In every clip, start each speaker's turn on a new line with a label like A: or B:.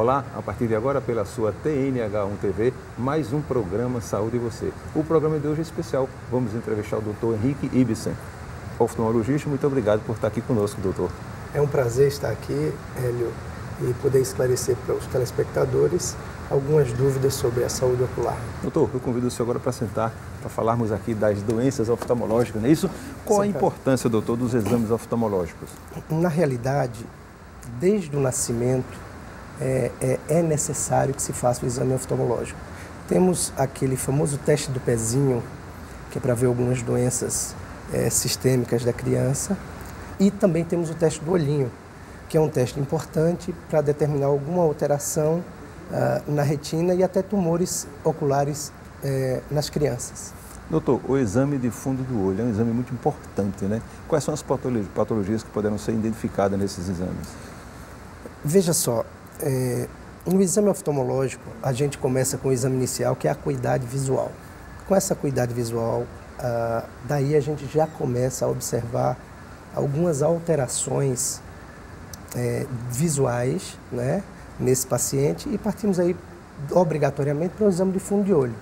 A: Olá, a partir de agora pela sua TNH1 TV, mais um programa Saúde e Você. O programa de hoje é especial. Vamos entrevistar o Dr. Henrique Ibsen, oftalmologista. Muito obrigado por estar aqui conosco, doutor.
B: É um prazer estar aqui, Hélio, e poder esclarecer para os telespectadores algumas dúvidas sobre a saúde ocular.
A: Doutor, eu convido o senhor agora para sentar, para falarmos aqui das doenças oftalmológicas, não é isso? Qual a importância, doutor, dos exames oftalmológicos?
B: Na realidade, desde o nascimento, é necessário que se faça o exame oftalmológico. Temos aquele famoso teste do pezinho, que é para ver algumas doenças sistêmicas da criança, e também temos o teste do olhinho, que é um teste importante para determinar alguma alteração na retina e até tumores oculares nas crianças.
A: Doutor, o exame de fundo do olho é um exame muito importante, né? Quais são as patologias que poderão ser identificadas nesses exames?
B: Veja só, no exame oftalmológico, a gente começa com o exame inicial, que é a acuidade visual. Com essa acuidade visual, daí a gente já começa a observar algumas alterações visuais, né, nesse paciente, e partimos aí obrigatoriamente para o exame de fundo de olho.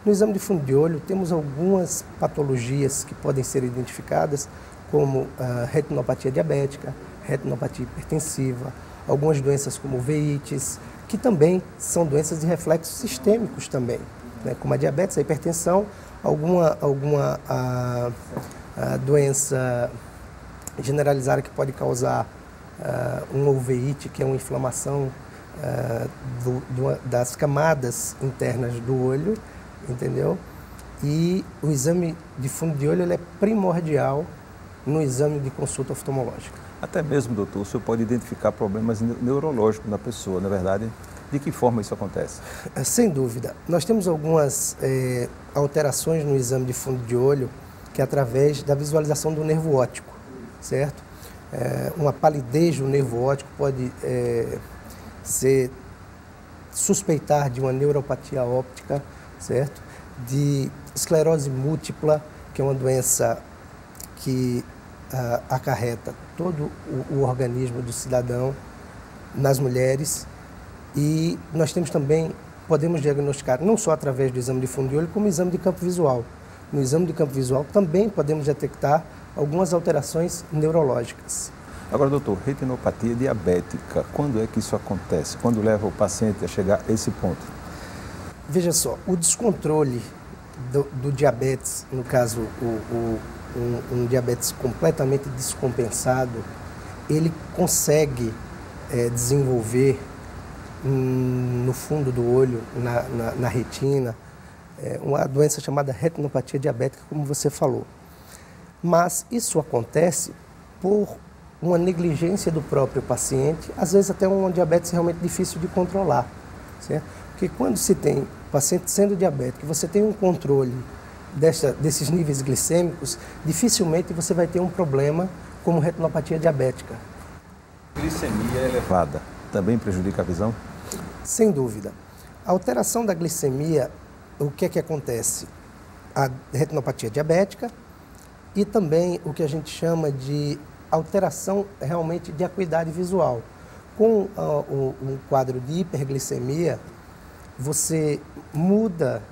B: No exame de fundo de olho temos algumas patologias que podem ser identificadas, como retinopatia diabética, retinopatia hipertensiva, algumas doenças como uveites, que também são doenças de reflexos sistêmicos também, né, como a diabetes, a hipertensão, alguma doença generalizada que pode causar uma uveíte, que é uma inflamação das camadas internas do olho, entendeu? E o exame de fundo de olho ele é primordial no exame de consulta oftalmológica.
A: Até mesmo, doutor, o senhor pode identificar problemas neurológicos na pessoa, na verdade? De que forma isso acontece?
B: Sem dúvida. Nós temos algumas alterações no exame de fundo de olho, que é através da visualização do nervo óptico, certo? Uma palidez do nervo óptico pode suspeitar de uma neuropatia óptica, certo? De esclerose múltipla, que é uma doença que acarreta todo o organismo do cidadão nas mulheres. E nós temos também, podemos diagnosticar não só através do exame de fundo de olho, como exame de campo visual. No exame de campo visual também podemos detectar algumas alterações neurológicas.
A: Agora, doutor, retinopatia diabética, quando é que isso acontece? Quando leva o paciente a chegar a esse ponto?
B: Veja só, o descontrole do diabetes, no caso, um diabetes completamente descompensado, ele consegue desenvolver no fundo do olho, na retina, uma doença chamada retinopatia diabética, como você falou. Mas isso acontece por uma negligência do próprio paciente, às vezes até um diabetes realmente difícil de controlar, certo? Porque quando se tem paciente sendo diabético, você tem um controle desses níveis glicêmicos, dificilmente você vai ter um problema como retinopatia diabética.
A: Glicemia elevada também prejudica a visão?
B: Sem dúvida. A alteração da glicemia, o que é que acontece? A retinopatia diabética e também o que a gente chama de alteração realmente de acuidade visual. Com um quadro de hiperglicemia,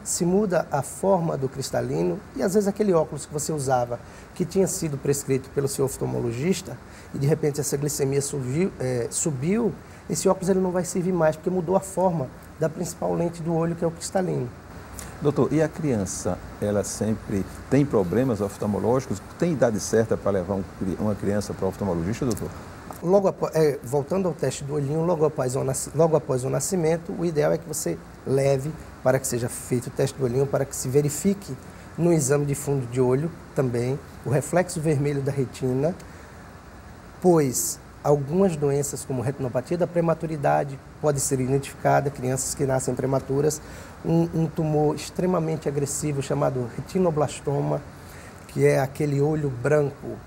B: se muda a forma do cristalino e às vezes aquele óculos que você usava, que tinha sido prescrito pelo seu oftalmologista, e de repente essa glicemia subiu, esse óculos ele não vai servir mais, porque mudou a forma da principal lente do olho, que é o cristalino.
A: Doutor, e a criança, ela sempre tem problemas oftalmológicos? Tem idade certa para levar uma criança para o oftalmologista, doutor?
B: Voltando ao teste do olhinho, logo após o nascimento, o ideal é que você leve para que seja feito o teste do olhinho, para que se verifique no exame de fundo de olho também o reflexo vermelho da retina, pois algumas doenças, como retinopatia da prematuridade, pode ser identificada, crianças que nascem prematuras, um tumor extremamente agressivo chamado retinoblastoma, que é aquele olho branco,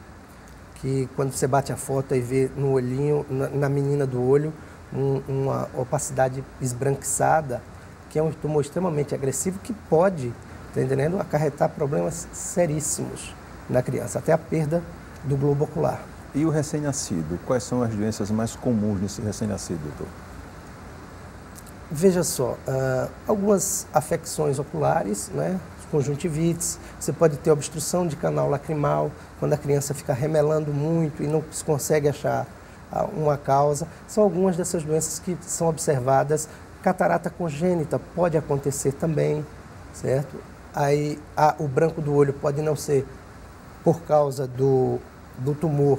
B: que quando você bate a foto e vê no olhinho, na menina do olho, uma opacidade esbranquiçada, que é um tumor extremamente agressivo que pode, tá entendendo, acarretar problemas seríssimos na criança, até a perda do globo ocular.
A: E o recém-nascido? Quais são as doenças mais comuns nesse recém-nascido, doutor?
B: Veja só, algumas afecções oculares, né, conjuntivites, você pode ter obstrução de canal lacrimal, quando a criança fica remelando muito e não se consegue achar uma causa. São algumas dessas doenças que são observadas. Catarata congênita pode acontecer também, certo? Aí o branco do olho pode não ser por causa do tumor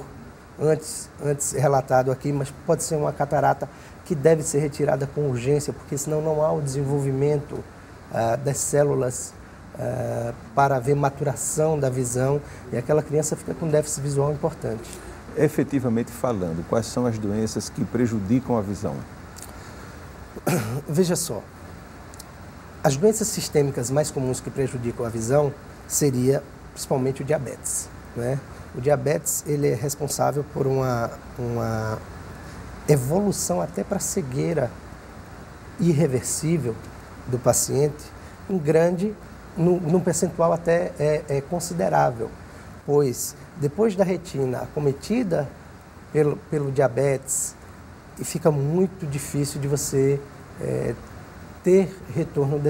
B: antes relatado aqui, mas pode ser uma catarata que deve ser retirada com urgência, porque senão não há o desenvolvimento das células para haver maturação da visão e aquela criança fica com déficit visual importante.
A: Efetivamente falando, quais são as doenças que prejudicam a visão?
B: Veja só, as doenças sistêmicas mais comuns que prejudicam a visão seria principalmente o diabetes, né? O diabetes ele é responsável por uma evolução até para cegueira irreversível do paciente, num percentual até considerável, pois depois da retina acometida pelo diabetes, fica muito difícil de você ter retorno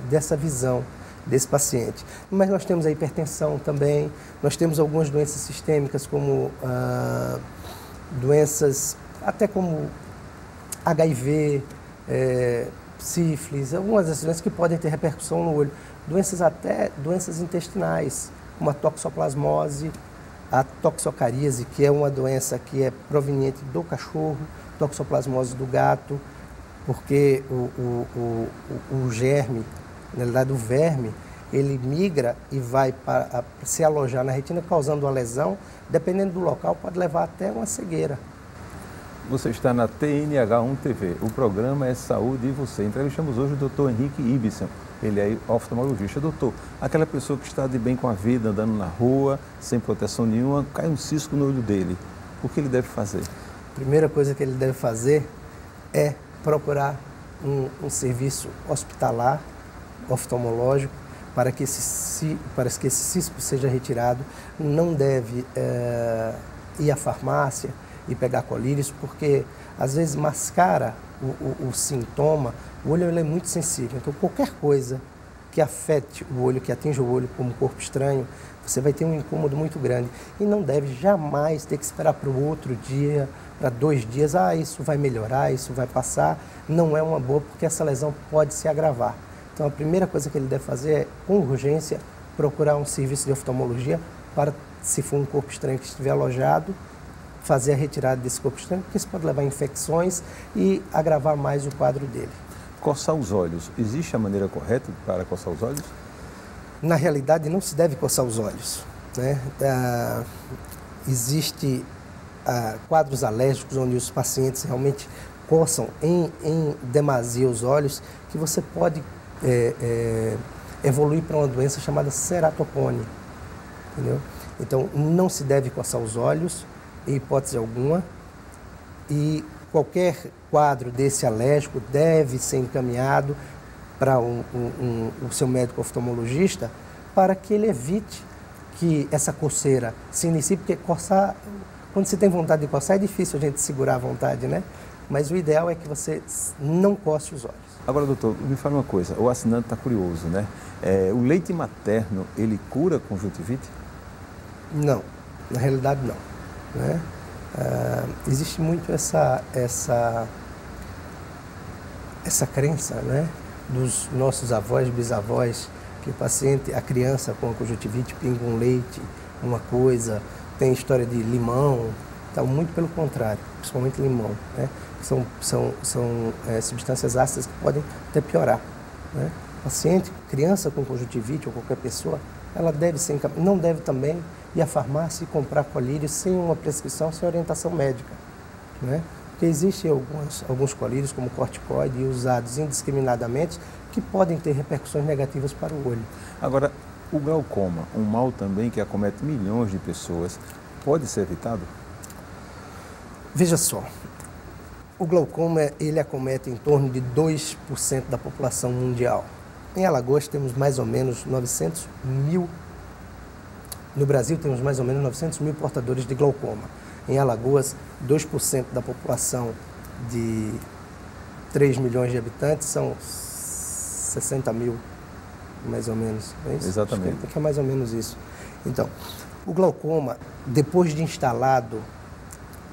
B: dessa visão desse paciente. Mas nós temos a hipertensão também, nós temos algumas doenças sistêmicas como doenças até como HIV, sífilis, algumas dessas doenças que podem ter repercussão no olho. Doenças intestinais, como a toxoplasmose, a toxocaríase, que é uma doença que é proveniente do cachorro, toxoplasmose do gato, porque o germe, na realidade o verme, ele migra e vai para se alojar na retina, causando uma lesão, dependendo do local, pode levar até uma cegueira.
A: Você está na TNH1 TV, o programa é Saúde e Você. Entrevistamos hoje o Dr. Henrique Ibsen, ele é oftalmologista. Doutor, aquela pessoa que está de bem com a vida, andando na rua, sem proteção nenhuma, cai um cisco no olho dele, o que ele deve fazer?
B: A primeira coisa que ele deve fazer é procurar um serviço hospitalar, oftalmológico, para que esse cisco seja retirado. Não deve ir à farmácia e pegar colírios, porque às vezes mascara o sintoma. O olho ele é muito sensível, então qualquer coisa que afete o olho, que atinja o olho como corpo estranho, você vai ter um incômodo muito grande. E não deve jamais ter que esperar para o outro dia, para 2 dias, isso vai melhorar, isso vai passar. Não é uma boa, porque essa lesão pode se agravar. Então a primeira coisa que ele deve fazer é, com urgência, procurar um serviço de oftalmologia para, se for um corpo estranho que estiver alojado, fazer a retirada desse corpo estranho, porque isso pode levar a infecções e agravar mais o quadro dele.
A: Coçar os olhos, existe a maneira correta para coçar os olhos?
B: Na realidade, não se deve coçar os olhos, né? Existe quadros alérgicos onde os pacientes realmente coçam em demasia os olhos, que você pode evoluir para uma doença chamada ceratocone, entendeu? Então, não se deve coçar os olhos, em hipótese alguma, e qualquer quadro desse alérgico deve ser encaminhado para o seu médico oftalmologista para que ele evite que essa coceira se inicie, porque coçar, quando você tem vontade de coçar, é difícil a gente segurar a vontade, né? Mas o ideal é que você não coce os olhos. Agora,
A: doutor, me fala uma coisa, o assinante está curioso, né? O leite materno, ele cura conjuntivite?
B: Não, na realidade não, né? Existe muito essa crença, né, dos nossos avós, bisavós, que o paciente, a criança com conjuntivite pinga um leite, uma coisa, tem história de limão, então muito pelo contrário, principalmente limão, né? São substâncias ácidas que podem até piorar, né? Paciente, criança com conjuntivite ou qualquer pessoa, ela não deve também ir à farmácia e comprar colírios sem uma prescrição, sem orientação médica, né? Porque existem alguns colírios, como corticoide, usados indiscriminadamente, que podem ter repercussões negativas para o olho.
A: Agora, o glaucoma, um mal também que acomete milhões de pessoas, pode ser evitado?
B: Veja só, o glaucoma ele acomete em torno de 2% da população mundial. Em Alagoas temos mais ou menos 900 mil, no Brasil temos mais ou menos 900 mil portadores de glaucoma. Em Alagoas, 2% da população 3 milhões de habitantes, são 60 mil, mais ou menos. É isso?
A: Exatamente.
B: Acho que é mais ou menos isso. Então, o glaucoma, depois de instalado,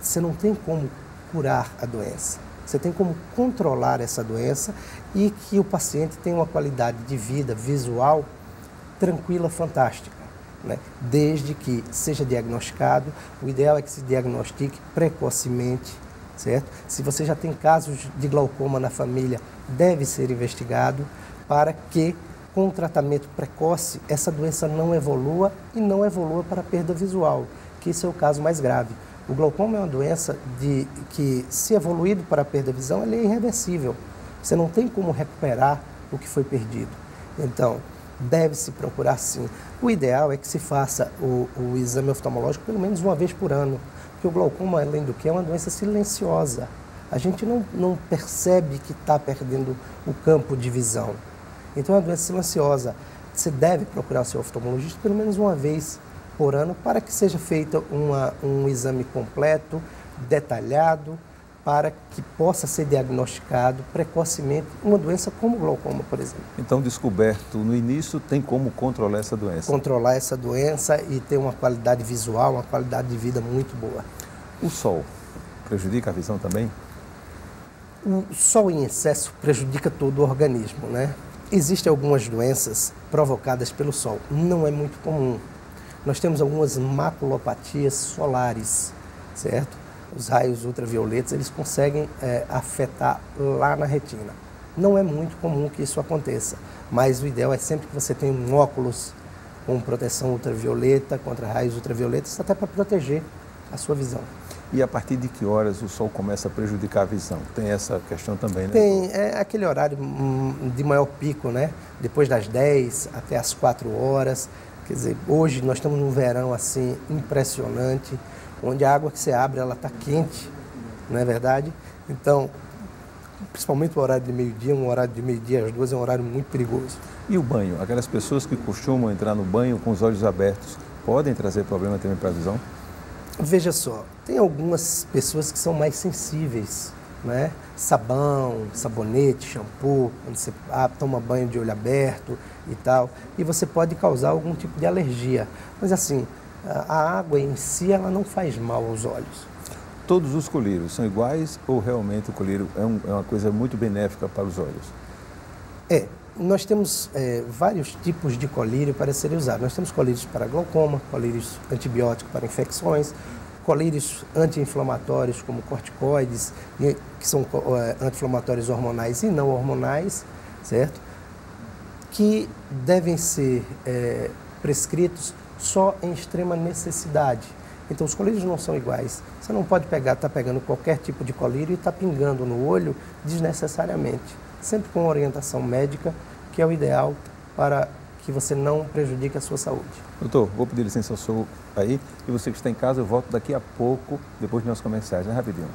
B: você não tem como curar a doença. Você tem como controlar essa doença e que o paciente tenha uma qualidade de vida visual tranquila, fantástica, né? Desde que seja diagnosticado, o ideal é que se diagnostique precocemente, certo? Se você já tem casos de glaucoma na família, deve ser investigado para que, com o tratamento precoce, essa doença não evolua e não evolua para a perda visual, que esse é o caso mais grave. O glaucoma é uma doença que, se evoluído para a perda de visão, ele é irreversível. Você não tem como recuperar o que foi perdido. Então, deve-se procurar sim. O ideal é que se faça o exame oftalmológico pelo menos uma vez por ano, porque o glaucoma, além do que, é uma doença silenciosa. A gente não percebe que está perdendo o campo de visão. Então, é uma doença silenciosa. Você deve procurar o seu oftalmologista pelo menos uma vez por ano para que seja feito um exame completo, detalhado, para que possa ser diagnosticado precocemente uma doença como o glaucoma, por exemplo.
A: Então, descoberto no início, tem como controlar essa doença?
B: Controlar essa doença e ter uma qualidade visual, uma qualidade de vida muito boa.
A: O sol prejudica a visão também?
B: O sol em excesso prejudica todo o organismo, né? Existem algumas doenças provocadas pelo sol, não é muito comum. Nós temos algumas maculopatias solares, certo? Os raios ultravioletas, eles conseguem afetar lá na retina. Não é muito comum que isso aconteça, mas o ideal é sempre que você tenha um óculos com proteção ultravioleta, contra raios ultravioletas, até para proteger a sua visão.
A: E a partir de que horas o sol começa a prejudicar a visão? Tem essa questão também, né?
B: Tem, é aquele horário de maior pico, né? Depois das 10 até as 4 horas. Quer dizer, hoje nós estamos num verão assim impressionante, onde a água que você abre, ela está quente, não é verdade? Então, principalmente o horário de meio-dia, um horário de meio-dia às 2 é um horário muito perigoso.
A: E o banho? Aquelas pessoas que costumam entrar no banho com os olhos abertos, podem trazer problema também para a visão?
B: Veja só, tem algumas pessoas que são mais sensíveis, né? Sabão, sabonete, shampoo, quando você toma banho de olho aberto e tal, e você pode causar algum tipo de alergia. Mas assim, a água em si, ela não faz mal aos olhos.
A: Todos os colírios são iguais ou realmente o colírio é uma coisa muito benéfica para os olhos?
B: Nós temos vários tipos de colírio para serem usados. Nós temos colírios para glaucoma, colírios antibióticos para infecções, colírios anti-inflamatórios como corticoides, que são anti-inflamatórios hormonais e não hormonais, certo? Que devem ser prescritos só em extrema necessidade. Então, os colírios não são iguais. Você não pode estar pegando qualquer tipo de colírio e estar pingando no olho desnecessariamente. Sempre com orientação médica, que é o ideal para que você não prejudique a sua saúde.
A: Doutor, vou pedir licença ao senhor aí, e você que está em casa, eu volto daqui a pouco, depois de nossos comerciais, né? Rapidinho.